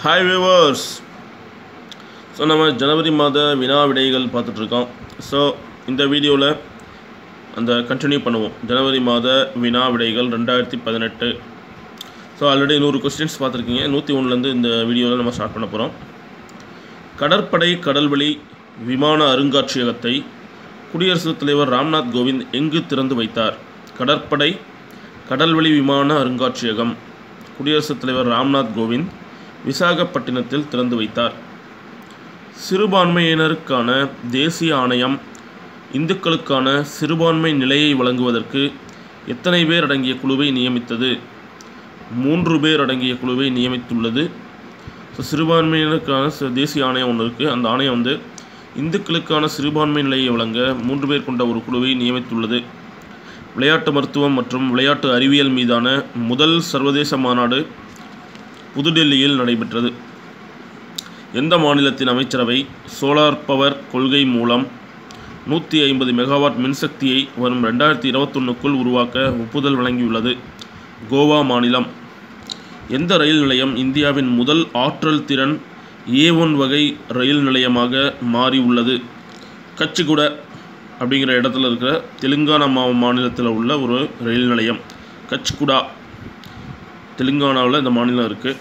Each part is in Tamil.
Hi viewers. ஸோ நம்ம ஜனவரி மாத வினா விடைகள் பார்த்துட்ருக்கோம். ஸோ இந்த வீடியோவில் அந்த கண்டினியூ பண்ணுவோம். ஜனவரி மாத வினா விடைகள் 2018. ஸோ ஆல்ரெடி 100 கொஸ்டின்ஸ் பார்த்துருக்கீங்க. 101லேருந்து இந்த வீடியோவில் நம்ம ஸ்டார்ட் பண்ண போகிறோம். கடற்படை கடல்வழி விமான அருங்காட்சியகத்தை குடியரசுத் தலைவர் ராம்நாத் கோவிந்த் எங்கு திறந்து வைத்தார்? கடற்படை கடல்வழி விமான அருங்காட்சியகம் குடியரசுத் தலைவர் ராம்நாத் கோவிந்த் விசாகப்பட்டினத்தில் திறந்து வைத்தார். சிறுபான்மையினருக்கான தேசிய ஆணையம் இந்துக்களுக்கான சிறுபான்மை நிலையை வழங்குவதற்கு எத்தனை பேர் அடங்கிய குழுவை நியமித்தது? 3 பேர் அடங்கிய குழுவை நியமித்துள்ளது. ஸோ சிறுபான்மையினருக்கான தேசிய ஆணையம் ஒன்று இருக்குது. அந்த ஆணையம் இந்துக்களுக்கான சிறுபான்மை நிலையை வழங்க 3 பேர் கொண்ட ஒரு குழுவை நியமித்துள்ளது. விளையாட்டு மருத்துவம் மற்றும் விளையாட்டு அறிவியல் மீதான முதல் சர்வதேச மாநாடு புதுடெல்லியில் நடைபெற்றது. எந்த மாநிலத்தின் அமைச்சரவை சோலார் பவர் கொள்கை மூலம் 150 மெகாவாட் மின்சக்தியை வரும் 2021க்குள் உருவாக்க ஒப்புதல் வழங்கியுள்ளது? கோவா மாநிலம். எந்த ரயில் நிலையம் இந்தியாவின் முதல் ஆற்றல் திறன் A1 வகை ரயில் நிலையமாக மாறி உள்ளது? கச்சிகுடா அப்படிங்கிற இடத்துல இருக்கிற தெலுங்கானா மாநிலத்தில் உள்ள ஒரு ரயில் நிலையம். கச்குடா தெலுங்கானாவில் இந்த மாநிலம் இருக்குது.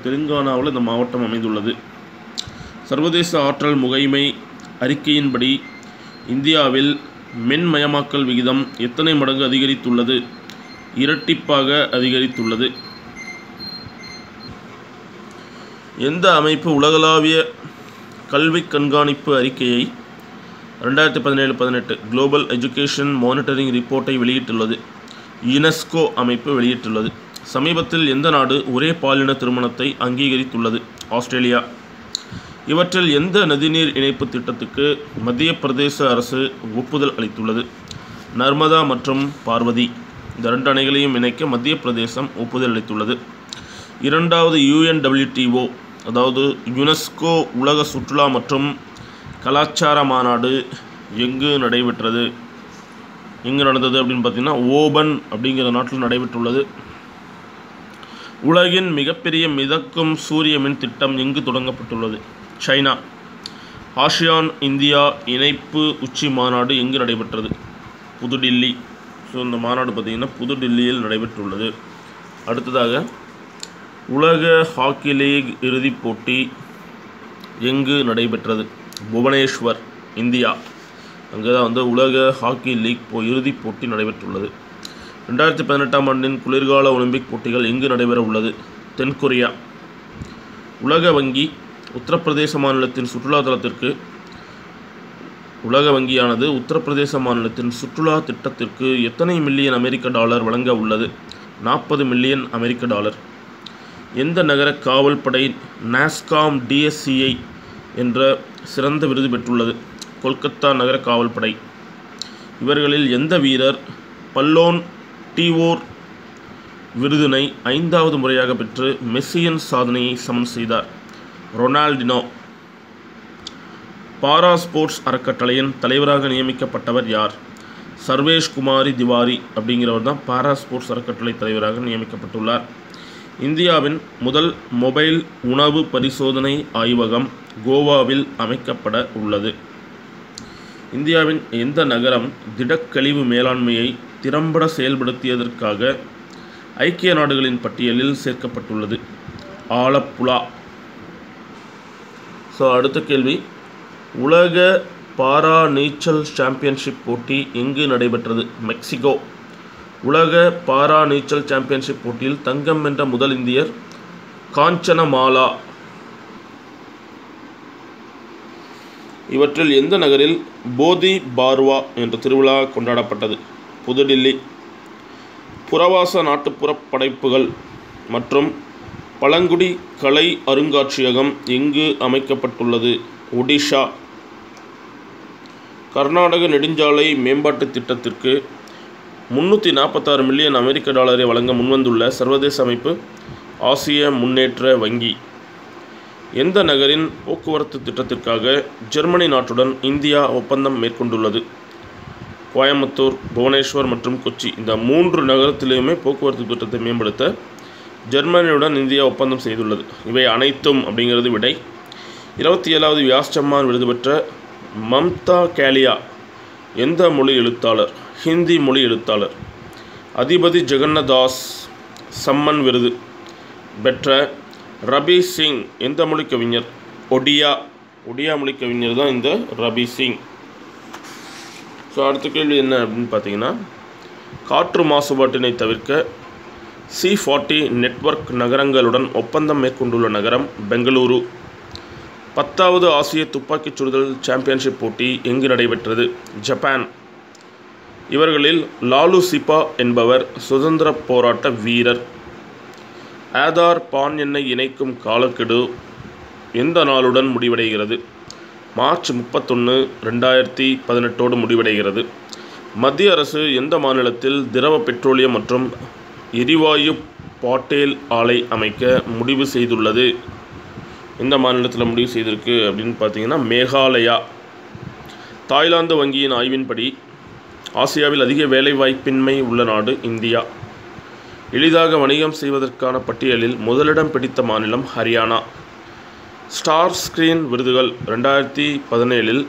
தெலுங்கானாவில் இந்த மாவட்டம் அமைந்துள்ளது. சர்வதேச ஆற்றல் முகமை அறிக்கையின்படி இந்தியாவில் மின்மயமாக்கல் விகிதம் எத்தனை மடங்கு அதிகரித்துள்ளது? இரட்டிப்பாக அதிகரித்துள்ளது. எந்த அமைப்பு உலகளாவிய கல்வி கண்காணிப்பு அறிக்கையை 2017-18 குளோபல் எஜுகேஷன் மானிட்டரிங் ரிப்போர்ட்டை வெளியிட்டுள்ளது? யுனெஸ்கோ அமைப்பு வெளியிட்டுள்ளது. சமீபத்தில் எந்த நாடு ஒரே பாலின திருமணத்தை அங்கீகரித்துள்ளது? ஆஸ்திரேலியா. இவற்றில் எந்த நதிநீர் இணைப்பு திட்டத்துக்கு மத்திய பிரதேச அரசு ஒப்புதல் அளித்துள்ளது? நர்மதா மற்றும் பார்வதி. இந்த 2 அணைகளையும் இணைக்க மத்திய பிரதேசம் ஒப்புதல் அளித்துள்ளது. 2வது UNWTO அதாவது யுனெஸ்கோ உலக சுற்றுலா மற்றும் கலாச்சார மாநாடு எங்கு நடைபெற்றது? எங்கு நடந்தது அப்படின்னு பார்த்தீங்கன்னா ஓபன் அப்படிங்கிற நாட்டில் நடைபெற்றுள்ளது. உலகின் மிகப்பெரிய மிதக்கும் சூரிய மின் திட்டம் எங்கு தொடங்கப்பட்டுள்ளது? சைனா. ஆசியான் இந்தியா இணைப்பு உச்சி மாநாடு எங்கு நடைபெற்றது? புதுடில்லி. ஸோ இந்த மாநாடு பார்த்திங்கன்னா புதுடில்லியில் நடைபெற்றுள்ளது. அடுத்ததாக உலக ஹாக்கி லீக் இறுதிப் போட்டி எங்கு நடைபெற்றது? புவனேஸ்வர், இந்தியா. அங்கே தான் உலக ஹாக்கி லீக் இறுதிப் போட்டி நடைபெற்றுள்ளது. 2018ஆம் ஆண்டின் குளிர்கால ஒலிம்பிக் போட்டிகள் எங்கு நடைபெற உள்ளது? தென்கொரியா. உலக வங்கி உத்தரப்பிரதேச மாநிலத்தின் சுற்றுலா தளத்திற்கு உலக வங்கியானது உத்தரப்பிரதேச மாநிலத்தின் சுற்றுலா திட்டத்திற்கு எத்தனை மில்லியன் அமெரிக்க டாலர் வழங்க உள்ளது? 40 மில்லியன் அமெரிக்க டாலர். எந்த நகர காவல் படை நாஸ்காம் DSCI என்ற சிறந்த விருது பெற்றுள்ளது? கொல்கத்தா நகர காவல் படை. இவர்களில் எந்த வீரர் பல்லோன் டிவோர் விருதினை 5வது முறையாக பெற்று மெஸ்ஸியின் சாதனையை சமன் செய்தார்? ரொனால்டினோ. பாரா ஸ்போர்ட்ஸ் அறக்கட்டளையின் தலைவராக நியமிக்கப்பட்டவர் யார்? சர்வேஷ் குமாரி திவாரி அப்படிங்கிறவர் தான் பாரா ஸ்போர்ட்ஸ் அறக்கட்டளை தலைவராக நியமிக்கப்பட்டுள்ளார். இந்தியாவின் முதல் மொபைல் உணவு பரிசோதனை ஆய்வகம் கோவாவில் அமைக்கப்பட உள்ளது. இந்தியாவின் எந்த நகரம் திடக்கழிவு மேலாண்மையை திறம்பட செயல்படுத்தியதற்காக ஐக்கிய நாடுகளின் பட்டியலில் சேர்க்கப்பட்டுள்ளது? ஆலப்புழா. ஸோ அடுத்த கேள்வி, உலக பாரா நீச்சல் சாம்பியன்ஷிப் போட்டி எங்கு நடைபெற்றது? மெக்சிகோ. உலக பாரா நீச்சல் சாம்பியன்ஷிப் போட்டியில் தங்கம் வென்ற முதல் இந்தியர் காஞ்சனமாலா. இவற்றில் எந்த நகரில் போதி பார்வா என்ற திருவிழா கொண்டாடப்பட்டது? புதுடில்லி. புறவாச நாட்டுப்புற படைப்புகள் மற்றும் பழங்குடி கலை அருங்காட்சியகம் எங்கு அமைக்கப்பட்டுள்ளது? ஒடிஷா. கர்நாடக நெடுஞ்சாலை மேம்பாட்டு திட்டத்திற்கு 346 மில்லியன் அமெரிக்க டாலரை வழங்க முன்வந்துள்ள சர்வதேச அமைப்பு ஆசிய முன்னேற்ற வங்கி. எந்த நகரின் போக்குவரத்து திட்டத்திற்காக ஜெர்மனி நாட்டுடன் இந்தியா ஒப்பந்தம் மேற்கொண்டுள்ளது? கோயம்புத்தூர், புவனேஸ்வர் மற்றும் கொச்சி. இந்த 3 நகரத்திலையுமே போக்குவரத்து திட்டத்தை மேம்படுத்த ஜெர்மனியுடன் இந்தியா ஒப்பந்தம் செய்துள்ளது. இவை அனைத்தும் அப்படிங்கிறது விடை. 27வது வியாஸ்சம்மான் விருது பெற்ற மம்தா காலியா எந்த மொழி எழுத்தாளர்? ஹிந்தி மொழி எழுத்தாளர். அதிபதி ஜெகன்னதாஸ் சம்மன் விருது பெற்ற ரபி சிங் எந்த மொழி கவிஞர்? ஒடியா மொழி கவிஞர் தான் இந்த ரபி சிங். ஸோ அடுத்த கேள்வி என்ன அப்படின்னு பார்த்தீங்கன்னா, காற்று மாசுபாட்டினை தவிர்க்க C40 நெட்வொர்க் நகரங்களுடன் ஒப்பந்தம் மேற்கொண்டுள்ள நகரம் பெங்களூரு. 10வது ஆசிய துப்பாக்கிச் சுடுதல் சாம்பியன்ஷிப் போட்டி எங்கு நடைபெற்றது? ஜப்பான். இவர்களில் லாலு சிபா என்பவர் சுதந்திர போராட்ட வீரர். ஆதார் பான் எண்ணை இணைக்கும் காலக்கெடு எந்த நாளுடன் முடிவடைகிறது? மார்ச் 31, 2018 முடிவடைகிறது. மத்திய அரசு எந்த மாநிலத்தில் திரவ பெட்ரோலியம் மற்றும் எரிவாயு பாட்டேல் ஆலை அமைக்க முடிவு செய்துள்ளது? எந்த மாநிலத்தில் முடிவு செய்திருக்கு அப்படின்னு பார்த்தீங்கன்னா மேகாலயா. தாய்லாந்து வங்கியின் ஆய்வின்படி ஆசியாவில் அதிக வேலைவாய்ப்பின்மை உள்ள நாடு இந்தியா. எளிதாக வணிகம் செய்வதற்கான பட்டியலில் முதலிடம் பிடித்த மாநிலம் ஹரியானா. ஸ்டார் ஸ்கிரீன் விருதுகள் 2017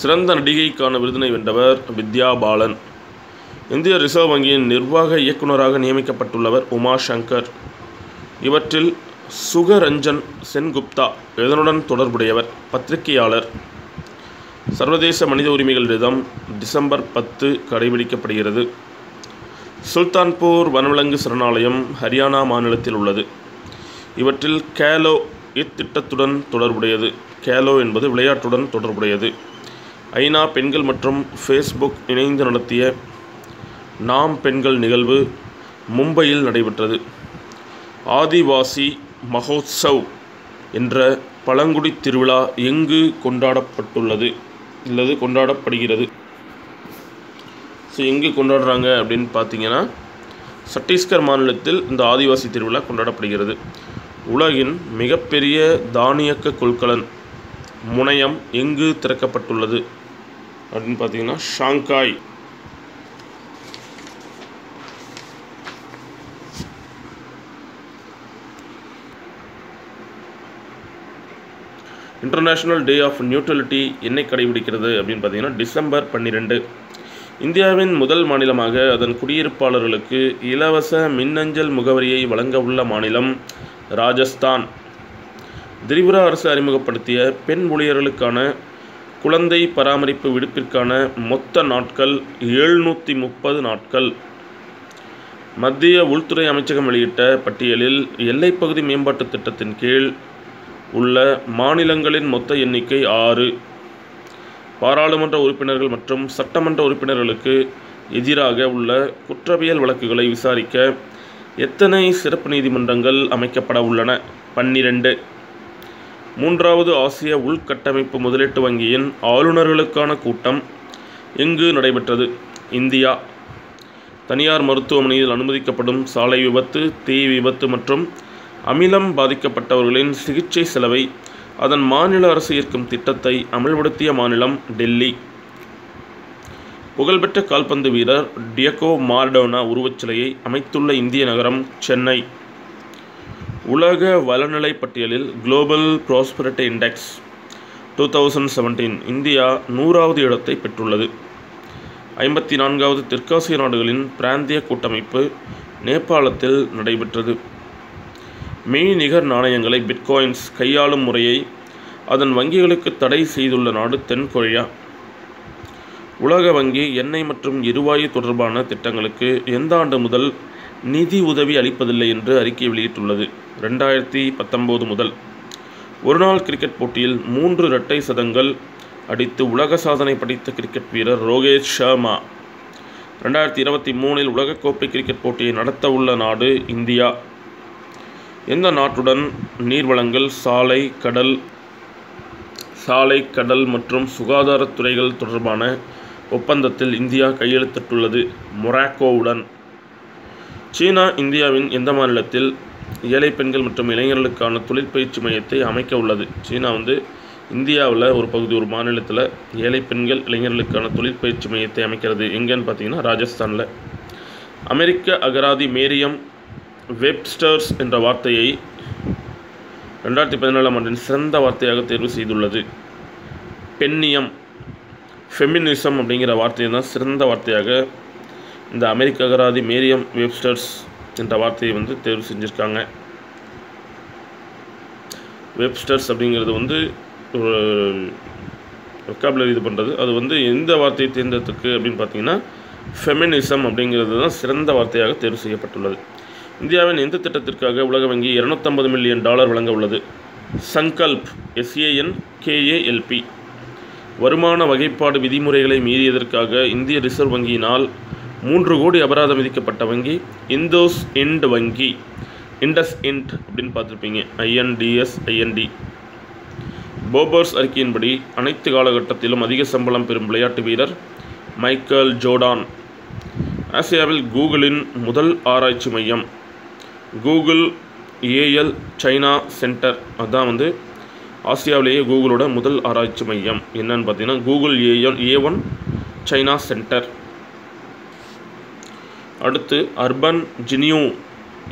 சிறந்த நடிகைக்கான விருதினை வென்றவர் வித்யா பாலன். இந்திய ரிசர்வ் வங்கியின் நிர்வாக இயக்குநராக நியமிக்கப்பட்டுள்ளவர் உமா சங்கர். இவற்றில் சுகரஞ்சன் சென்குப்தா எதனுடன் தொடர்புடையவர்? பத்திரிகையாளர். சர்வதேச மனித உரிமைகள் தினம் டிசம்பர் 10 கடைபிடிக்கப்படுகிறது. சுல்தான்பூர் வனவிலங்கு சரணாலயம் ஹரியானா மாநிலத்தில் உள்ளது. இவற்றில் கேலோ இத்திட்டத்துடன் தொடர்புடையது. கேலோ என்பது விளையாட்டுடன் தொடர்புடையது. ஐநா பெண்கள் மற்றும் ஃபேஸ்புக் இணைந்து நடத்திய நாம் பெண்கள் நிகழ்வு மும்பையில் நடைபெற்றது. ஆதிவாசி மகோத்சவ் என்ற பழங்குடி திருவிழா எங்கு கொண்டாடப்படுகிறது? ஸோ எங்கு கொண்டாடுறாங்க அப்படின்னு பார்த்தீங்கன்னா சத்தீஸ்கர் மாநிலத்தில் இந்த ஆதிவாசி திருவிழா கொண்டாடப்படுகிறது. உலகின் மிகப்பெரிய தானியக்க கொள்கலன் முனையம் எங்கு திறக்கப்பட்டுள்ளது அப்படின்னு பார்த்தீங்கன்னா Shanghai. International day of neutrality என்னை கடைபிடிக்கிறது அப்படின்னு பார்த்தீங்கன்னா டிசம்பர் 12. இந்தியாவின் முதல் மாநிலமாக அதன் குடியிருப்பாளர்களுக்கு இலவச மின்னஞ்சல் முகவரியை வழங்க உள்ள மாநிலம் ராஜஸ்தான். திரிபுரா அரசு அறிமுகப்படுத்திய பெண் ஊழியர்களுக்கான குழந்தை பராமரிப்பு விடுப்பிற்கான மொத்த நாட்கள் 730 நாட்கள். மத்திய உள்துறை அமைச்சகம் வெளியிட்ட பட்டியலில் எல்லைப்பகுதி மேம்பாட்டு திட்டத்தின் கீழ் உள்ள மாநிலங்களின் மொத்த எண்ணிக்கை 6. பாராளுமன்ற உறுப்பினர்கள் மற்றும் சட்டமன்ற உறுப்பினர்களுக்கு எதிராக உள்ள குற்றவியல் வழக்குகளை விசாரிக்க எத்தனை சிறப்பு நீதிமன்றங்கள் அமைக்கப்பட உள்ளன? 12. 3வது ஆசிய உள்கட்டமைப்பு முதலீட்டு வங்கியின் ஆளுநர்களுக்கான கூட்டம் எங்கு நடைபெற்றது? இந்தியா. தனியார் மருத்துவமனையில் அனுமதிக்கப்படும் சாலை விபத்து, தீ விபத்து மற்றும் அமிலம் பாதிக்கப்பட்டவர்களின் சிகிச்சை செலவை அதன் மாநில அரசு ஏற்கும் திட்டத்தை அமல்படுத்திய மாநிலம் டெல்லி. புகழ்பெற்ற கால்பந்து வீரர் டியகோ மாரடோனா உருவச்சிலையை அமைத்துள்ள இந்திய நகரம் சென்னை. உலக வளநிலை பட்டியலில் குளோபல் ப்ராஸ்பரிட்டி இண்டெக்ஸ் 2017 இந்தியா 100வது இடத்தை பெற்றுள்ளது. 54வது தெற்காசிய நாடுகளின் பிராந்திய கூட்டமைப்பு நேபாளத்தில் நடைபெற்றது. மெய்நிகர் நாணயங்களை பிட்காயின்ஸ் கையாளும் முறையை அதன் வங்கிகளுக்கு தடை செய்துள்ள நாடு தென்கொரியா. உலக வங்கி எண்ணெய் மற்றும் எரிவாயு தொடர்பான திட்டங்களுக்கு எந்த ஆண்டு முதல் நிதி உதவி அளிப்பதில்லை என்று அறிக்கை வெளியிட்டுள்ளது? 2019 முதல். ஒருநாள் கிரிக்கெட் போட்டியில் 3 இரட்டை சதங்கள் அடித்து உலக சாதனை படைத்த கிரிக்கெட் வீரர் ரோஹித் சர்மா. 2023 உலகக்கோப்பை கிரிக்கெட் போட்டியை நடத்த உள்ள நாடு இந்தியா. எந்த நாட்டுடன் நீர்வளங்கள், சாலை, கடல் மற்றும் சுகாதாரத்துறைகள் தொடர்பான ஒப்பந்தத்தில் இந்தியா கையெழுத்திட்டுள்ளது? மொராக்கோவுடன். சீனா இந்தியாவின் எந்த மாநிலத்தில் ஏழை பெண்கள் மற்றும் இளைஞர்களுக்கான தொழிற்பயிற்சி மையத்தை அமைக்க உள்ளது? சீனா இந்தியாவில் ஒரு மாநிலத்தில் ஏழை பெண்கள் இளைஞர்களுக்கான தொழிற்பயிற்சி மையத்தை அமைக்கிறது. எங்கன்னு பார்த்தீங்கன்னா ராஜஸ்தானில். அமெரிக்க அகராதி மேரியம் வெப்ஸ்டர்ஸ் என்ற வார்த்தையை 2017ஆம் ஆண்டின் சிறந்த வார்த்தையாக தேர்வு செய்துள்ளது. பெண்ணியம், ஃபெமினிசம் அப்படிங்கிற வார்த்தையை தான் சிறந்த வார்த்தையாக இந்த அமெரிக்க அகராதி மேரியம் வெப்ஸ்டர்ஸ் என்ற வார்த்தையை வந்து தேர்வு செஞ்சுருக்காங்க. வெப்ஸ்டர்ஸ் அப்படிங்கிறது வந்து ஒரு வொக்காபுலரி இது பண்ணுறது. அது வந்து எந்த வார்த்தையை தேர்ந்தெடுத்துக்கு அப்படின்னு பார்த்தீங்கன்னா ஃபெமினிசம் அப்படிங்கிறது தான் சிறந்த வார்த்தையாக தேர்வு செய்யப்பட்டுள்ளது. இந்தியாவின் எந்த திட்டத்திற்காக உலக வங்கி $250 மில்லியன் வழங்க உள்ளது? சங்கல்ப், SANKALP. வருமான வகைப்பாடு விதிமுறைகளை மீறியதற்காக இந்திய ரிசர்வ் வங்கியினால் 3 கோடி அபராதம் விதிக்கப்பட்ட வங்கி இந்தோஸ் இண்ட் வங்கி. இண்டஸ் இண்ட் அப்படின்னு பார்த்துருப்பீங்க, INDSIND. போபர்ஸ் அறிக்கையின்படி அனைத்து காலகட்டத்திலும் அதிக சம்பளம் பெறும் விளையாட்டு வீரர் மைக்கேல் ஜோர்டான். ஆசியாவில் கூகுளின் முதல் ஆராய்ச்சி மையம் கூகுள் AL சைனா சென்டர். அதுதான் வந்து ஆசியாவிலேயே கூகுளோட முதல் ஆராய்ச்சி மையம். என்னன்னு பார்த்தீங்கன்னா கூகுள் A1 சைனா சென்டர். அடுத்து அர்பன் ஜினியூ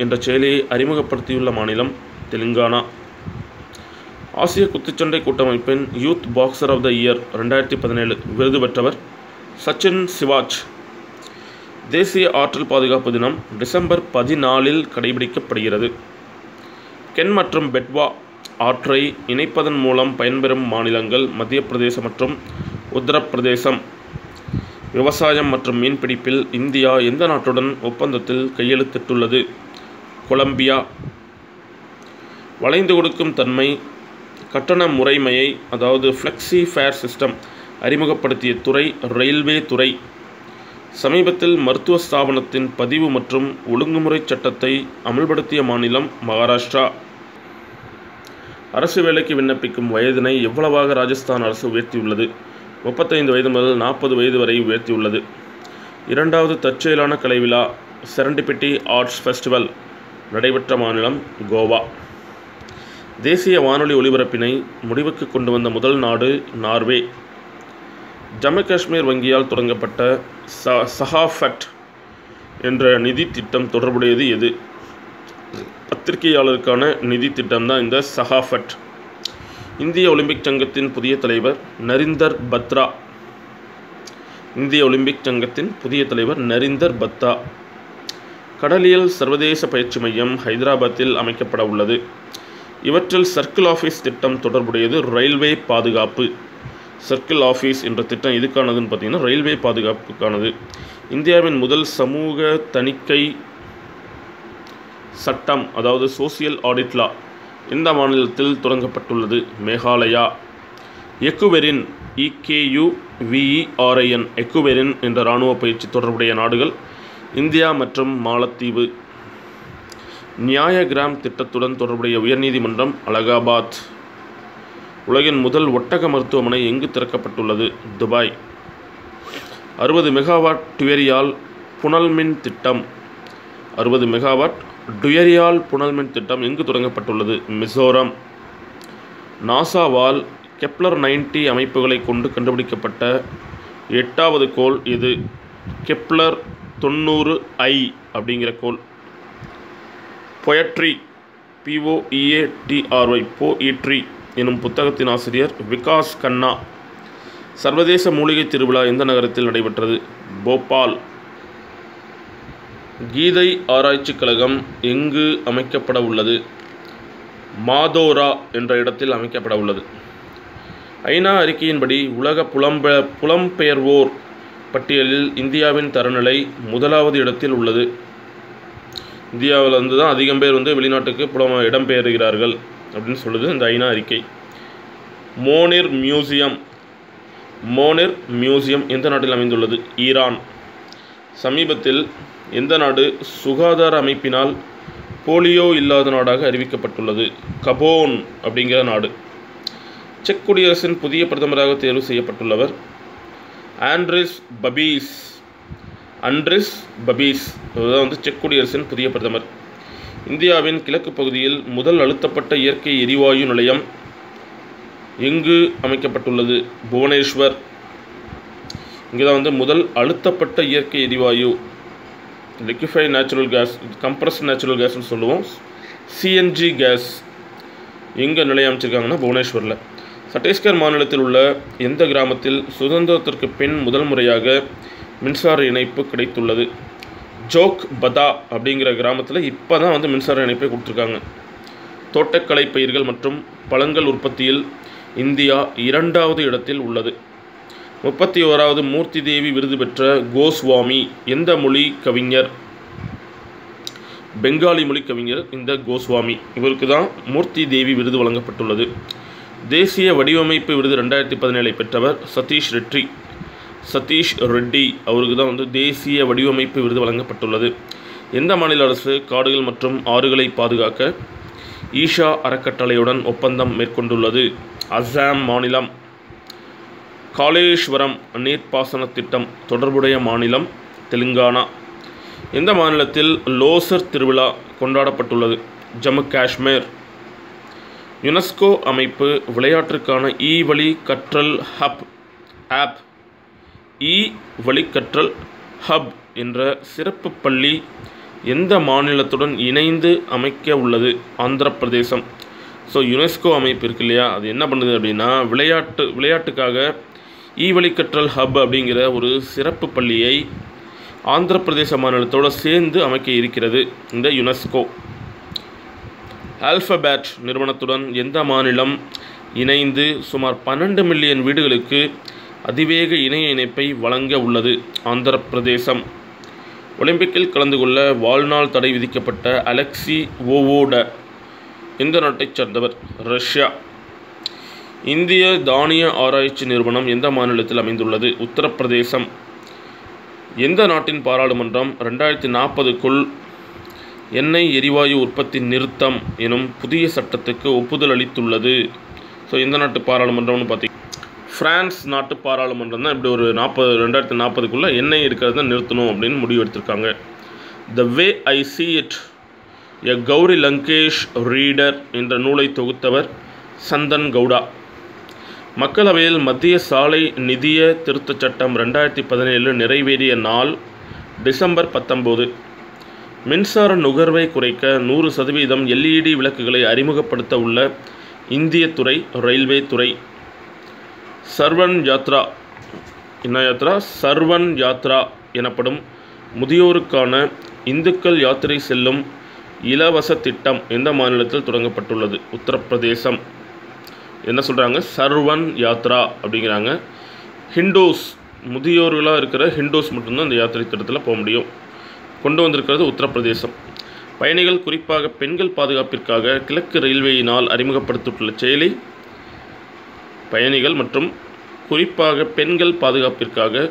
என்ற செயலியை அறிமுகப்படுத்தியுள்ள மாநிலம் தெலுங்கானா. ஆசிய குத்துச்சண்டை கூட்டமைப்பின் youth boxer of the year 2017 விருது பெற்றவர் சச்சின் சிவாஜ். தேசிய ஆற்றல் பாதுகாப்பு தினம் டிசம்பர் 14 கடைபிடிக்கப்படுகிறது. கென் மற்றும் பெட்வா ஆற்றை இணைப்பதன் மூலம் பயன்பெறும் மாநிலங்கள் மத்திய பிரதேசம் மற்றும் உத்தரப்பிரதேசம். விவசாயம் மற்றும் மீன்பிடிப்பில் இந்தியா எந்த நாட்டுடன் ஒப்பந்தத்தில் கையெழுத்திட்டுள்ளது? கொலம்பியா. வளைந்து கொடுக்கும் தன்மை கட்டண முறைமையை அதாவது ஃப்ளெக்ஸி ஃபேர் சிஸ்டம் அறிமுகப்படுத்திய துறை ரயில்வே துறை. சமீபத்தில் மருத்துவ ஸ்தாபனத்தின் பதிவு மற்றும் ஒழுங்குமுறை சட்டத்தை அமல்படுத்திய மாநிலம் மகாராஷ்டிரா. அரசு வேலைக்கு விண்ணப்பிக்கும் வயதினை எவ்வளவாக ராஜஸ்தான் அரசு உயர்த்தியுள்ளது? 35 வயது முதல் 40 வயது வரை உயர்த்தியுள்ளது. 2வது தற்செயலான கலை விழா செரண்டிபிட்டி ஆர்ட்ஸ் ஃபெஸ்டிவல் நடைபெற்ற மாநிலம் கோவா. தேசிய வானொலி ஒலிபரப்பினை முடிவுக்கு கொண்டு வந்த முதல் நாடு நார்வே. ஜம்மு காஷ்மீர் வங்கியால் தொடங்கப்பட்ட சஹாஃபட் என்ற நிதி திட்டம் தொடர்புடையது எது? பத்திரிகையாளருக்கான நிதி திட்டம் தான் இந்த சஹாஃபட். இந்திய ஒலிம்பிக் சங்கத்தின் புதிய தலைவர் நரிந்தர் பத்ரா. இந்திய ஒலிம்பிக் சங்கத்தின் புதிய தலைவர் நரிந்தர் பத்ரா. கடலியல் சர்வதேச பயிற்சி மையம் ஹைதராபாத்தில் அமைக்கப்பட உள்ளது. இவற்றில் சர்க்கிள் ஆஃபீஸ் திட்டம் தொடர்புடையது ரயில்வே பாதுகாப்பு. சர்க்கிள் ஆஃபீஸ் என்ற திட்டம் எதுக்கானதுன்னு பார்த்தீங்கன்னா ரயில்வே பாதுகாப்புக்கானது. இந்தியாவின் முதல் சமூக தணிக்கை சட்டம் அதாவது சோசியல் ஆடிட் லா இந்த மாநிலத்தில் தொடங்கப்பட்டுள்ளது? மேகாலயா. எக்குவெரின் EKUVERIN எக்குவெரின் என்ற இராணுவ பயிற்சி தொடர்புடைய நாடுகள் இந்தியா மற்றும் மாலத்தீவு. நியாயகிராம் திட்டத்துடன் தொடர்புடைய உயர்நீதிமன்றம் அலகாபாத். உலகின் முதல் ஒட்டக மருத்துவமனை எங்கு திறக்கப்பட்டுள்ளது? துபாய். 60 மெகாவாட் டுயரியால் புனல்மின் திட்டம் 60 மெகாவாட் டுயரியால் புனல்மின் திட்டம் எங்கு தொடங்கப்பட்டுள்ளது? மிசோரம். நாசாவால் கெப்லர் 90 அமைப்புகளை கொண்டு கண்டுபிடிக்கப்பட்ட 8வது கோள் இது? கெப்லர் 90I அப்படிங்கிற கோள். பொயட்ரி POEATRY போயிட்ரி எனும் புத்தகத்தின் ஆசிரியர் விகாஸ் கண்ணா. சர்வதேச மூலிகை திருவிழா எந்த நகரத்தில் நடைபெற்றது? போபால். கீதை ஆராய்ச்சி கழகம் எங்கு அமைக்கப்பட உள்ளது? மாதோரா என்ற இடத்தில் அமைக்கப்பட உள்ளது. ஐநா அறிக்கையின்படி உலக புலம்பெயர்வோர் பட்டியலில் இந்தியாவின் தரநிலை 1வது இடத்தில் உள்ளது. இந்தியாவில் வந்து தான் அதிகம் பேர் வந்து வெளிநாட்டுக்கு இடம்பெயர்கிறார்கள் அப்படின்னு சொல்லுது இந்த ஐநா அறிக்கை. மோனிர் மியூசியம் எந்த நாட்டில் அமைந்துள்ளது? ஈரான். சமீபத்தில் எந்த நாடு சுகாதார அமைப்பினால் போலியோ இல்லாத நாடாக அறிவிக்கப்பட்டுள்ளது? கபோன் அப்படிங்கிற நாடு. செக் குடியரசின் புதிய பிரதமராக தேர்வு செய்யப்பட்டுள்ளவர் ஆண்ட்ரிஸ் பபீஸ். அதுதான் வந்து செக் குடியரசின் புதிய பிரதமர். இந்தியாவின் கிழக்கு பகுதியில் முதல் அழுத்தப்பட்ட இயற்கை எரிவாயு நிலையம் எங்கு அமைக்கப்பட்டுள்ளது? புவனேஸ்வர். இங்கே தான் வந்து முதல் அழுத்தப்பட்ட இயற்கை எரிவாயு liquefied natural gas, compressed natural கேஸ்னு சொல்லுவோம். சிஎன்ஜி கேஸ் எங்கே நிலையம் அமைச்சிருக்காங்கன்னா புவனேஸ்வரில். சத்தீஸ்கர் மாநிலத்தில் உள்ள எந்த கிராமத்தில் சுதந்திரத்திற்கு பின் முதல் முறையாக மின்சார இணைப்பு கிடைத்துள்ளது? ஜோக் பதா அப்படிங்கிற கிராமத்தில் இப்போ தான் வந்து மின்சார இணைப்பை கொடுத்துருக்காங்க. தோட்டக்கலை பயிர்கள் மற்றும் பழங்கள் உற்பத்தியில் இந்தியா 2வது இடத்தில் உள்ளது. 31வது மூர்த்தி தேவி விருது பெற்ற கோஸ்வாமி எந்த மொழி கவிஞர்? பெங்காலி மொழி கவிஞர் இந்த கோஸ்வாமி. இவருக்கு தான் மூர்த்தி தேவி விருது வழங்கப்பட்டுள்ளது. தேசிய வடிவமைப்பு விருது 2017 பெற்றவர் சதீஷ் ரெட்டி. அவருக்கு தான் வந்து தேசிய வடிவமைப்பு விருது வழங்கப்பட்டுள்ளது. எந்த மாநில அரசு காடுகள் மற்றும் ஆறுகளை பாதுகாக்க ஈஷா அறக்கட்டளையுடன் ஒப்பந்தம் மேற்கொண்டுள்ளது? அசாம் மாநிலம். காளேஸ்வரம் நீர்ப்பாசன திட்டம் தொடர்புடைய மாநிலம் தெலுங்கானா. எந்த மாநிலத்தில் லோசர் திருவிழா கொண்டாடப்பட்டுள்ளது? ஜம்மு காஷ்மீர். யுனெஸ்கோ அமைப்பு விளையாட்டிற்கான வழி கற்றல் ஆப் வழிக்கற்றல் ஹப் என்ற சிறப்பு பள்ளி எந்த மாநிலத்துடன் இணைந்து அமைக்க உள்ளது? ஆந்திர பிரதேசம். ஸோ யுனெஸ்கோ அமைப்பு இருக்கு இல்லையா, அது என்ன பண்ணுது அப்படின்னா விளையாட்டுக்காக வழிக்கற்றல் ஹப் அப்படிங்கிற ஒரு சிறப்பு பள்ளியை ஆந்திர பிரதேச மாநிலத்தோடு சேர்ந்து அமைக்க இருக்கிறது இந்த யுனெஸ்கோ. ஆல்ஃபபேட் நிறுவனத்துடன் எந்த மாநிலம் இணைந்து சுமார் 12 மில்லியன் வீடுகளுக்கு அதிவேக இணைய இணைப்பை வழங்க உள்ளது? ஆந்திர பிரதேசம். ஒலிம்பிக்கில் கலந்து கொள்ள வாழ்நாள் தடை விதிக்கப்பட்ட அலெக்சி ஓவோட எந்த நாட்டைச் சேர்ந்தவர்? ரஷ்யா. இந்திய தானிய ஆராய்ச்சி நிறுவனம் எந்த மாநிலத்தில் அமைந்துள்ளது? உத்தரப்பிரதேசம். எந்த நாட்டின் பாராளுமன்றம் 2040க்குள் எண்ணெய் எரிவாயு உற்பத்தி நிறுத்தம் எனும் புதிய சட்டத்துக்கு ஒப்புதல் அளித்துள்ளது? ஸோ எந்த நாட்டு பாராளுமன்றம்னு பார்த்தீங்கன்னா ஃப்ரான்ஸ் நாட்டு பாராளுமன்றம் தான் இப்படி ஒரு 2040க்குள்ளே எண்ணெய் இருக்கிறத நிறுத்தணும் அப்படின்னு முடிவு எடுத்திருக்காங்க. The way I see it a Gauri Lankesh reader என்ற நூலை தொகுத்தவர் சந்தன் கவுடா. மக்களவையில் மத்திய சாலை நிதிய திருத்தச் சட்டம் 2017 நிறைவேறிய நாள் டிசம்பர் 19. மின்சார நுகர்வை குறைக்க 100% LED விளக்குகளை அறிமுகப்படுத்த உள்ள இந்திய துறை ரயில்வே துறை. சர்வன் யாத்ரா எனப்படும் முதியோருக்கான இந்துக்கள் யாத்திரை செல்லும் இலவச திட்டம் எந்த மாநிலத்தில் தொடங்கப்பட்டுள்ளது? உத்தரப்பிரதேசம். என்ன சொல்கிறாங்க? சர்வன் யாத்ரா அப்படிங்கிறாங்க. ஹிண்டூஸ், முதியோர்களாக இருக்கிற ஹிண்டூஸ் மட்டும்தான் இந்த யாத்திரை திட்டத்தில் போக முடியும். கொண்டு வந்திருக்கிறது உத்தரப்பிரதேசம். பயணிகள் குறிப்பாக பெண்கள் பாதுகாப்பிற்காக கிழக்கு ரயில்வேயினால் அறிமுகப்படுத்தப்பட்டுள்ள செயலி. பயணிகள் மற்றும் குறிப்பாக பெண்கள் பாதுகாப்பிற்காக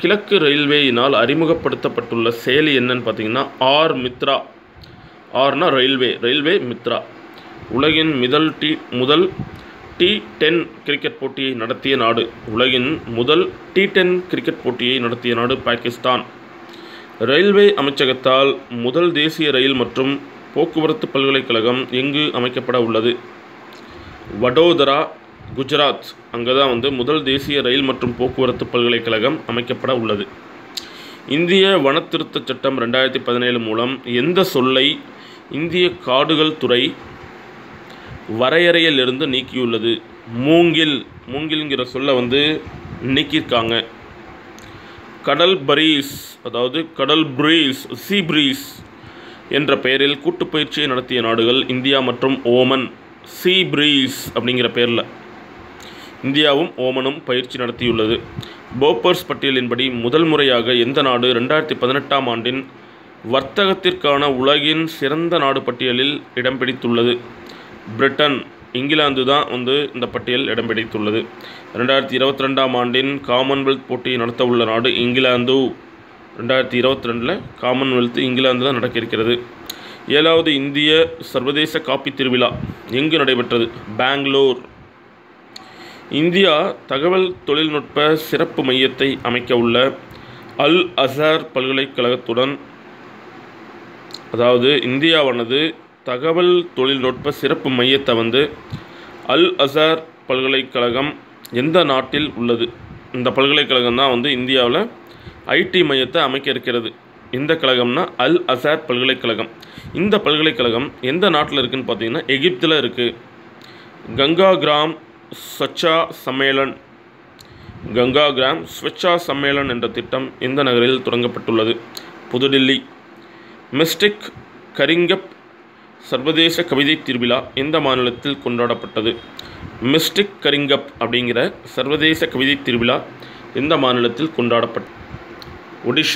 கிழக்கு ரயில்வேயினால் அறிமுகப்படுத்தப்பட்டுள்ள செயலி என்னன்னு பார்த்தீங்கன்னா ஆர் மித்ரா. ஆர்னா ரயில்வே மித்ரா. உலகின் முதல் T10 கிரிக்கெட் போட்டியை நடத்திய நாடு. உலகின் முதல் T10 கிரிக்கெட் போட்டியை நடத்திய நாடு பாகிஸ்தான். ரயில்வே அமைச்சகத்தால் முதல் தேசிய ரயில் மற்றும் போக்குவரத்து பல்கலைக்கழகம் எங்கு அமைக்கப்பட உள்ளது? வடோதரா, குஜராத். அங்கே தான் வந்து முதல் தேசிய ரயில் மற்றும் போக்குவரத்து பல்கலைக்கழகம் அமைக்கப்பட உள்ளது. இந்திய வனத்திருத்தச் சட்டம் 2017 மூலம் எந்த சொல்லை இந்திய காடுகள் துறை வரையறையிலிருந்து நீக்கியுள்ளது? மூங்கில்ங்கிற சொல்லை வந்து நீக்கியிருக்காங்க. கடல் பிரீஸ், அதாவது கடல் பிரீஸ், சீ பிரீஸ் என்ற பெயரில் கூட்டுப்பயிற்சியை நடத்திய நாடுகள் இந்தியா மற்றும் ஓமன். சீ பிரீஸ் அப்படிங்கிற பெயரில் இந்தியாவும் ஓமனும் பயிற்சி நடத்தியுள்ளது. போப்பர்ஸ் பட்டியலின்படி முதல் முறையாக எந்த நாடு 2018ஆம் ஆண்டின் வர்த்தகத்திற்கான உலகின் சிறந்த நாடு பட்டியலில் இடம் பிடித்துள்ளது? பிரிட்டன். இங்கிலாந்து தான் வந்து இந்த பட்டியல் இடம் பிடித்துள்ளது. 2022ஆம் ஆண்டின் காமன்வெல்த் போட்டியை நடத்த உள்ள நாடு இங்கிலாந்து. 2022 காமன்வெல்த் இங்கிலாந்து தான் நடக்க இருக்கிறது. 7வது இந்திய சர்வதேச காப்பி திருவிழா எங்கு நடைபெற்றது? பெங்களூர். இந்தியா தகவல் தொழில்நுட்ப சிறப்பு மையத்தை அமைக்க உள்ள அல் அசார் பல்கலைக்கழகத்துடன், அதாவது இந்தியாவானது தகவல் தொழில்நுட்ப சிறப்பு மையத்தை வந்து அல் அசார் பல்கலைக்கழகம் எந்த நாட்டில் உள்ளது? இந்த பல்கலைக்கழகம் தான் வந்து இந்தியாவில் ஐடி மையத்தை அமைக்க இருக்கிறது. எந்த கழகம்னா அல் அசார் பல்கலைக்கழகம். இந்த பல்கலைக்கழகம் எந்த நாட்டில் இருக்குதுன்னு பார்த்தீங்கன்னா எகிப்தில் இருக்குது. கங்கா கிராம் ஸ்வச்சா சம்மேளன் கங்கா கிராம் ஸ்வச்சா சம்மேளன் என்ற திட்டம் எந்த நகரில் தொடங்கப்பட்டுள்ளது? புதுடில்லி. மிஸ்டிக் கரிங்கப் சர்வதேச கவிதை திருவிழா எந்த மாநிலத்தில் கொண்டாடப்பட்டது? மிஸ்டிக் கரிங்கப் அப்படிங்கிற சர்வதேச கவிதை திருவிழா எந்த மாநிலத்தில் கொண்டாடப்பட்டது? ஒடிஷா.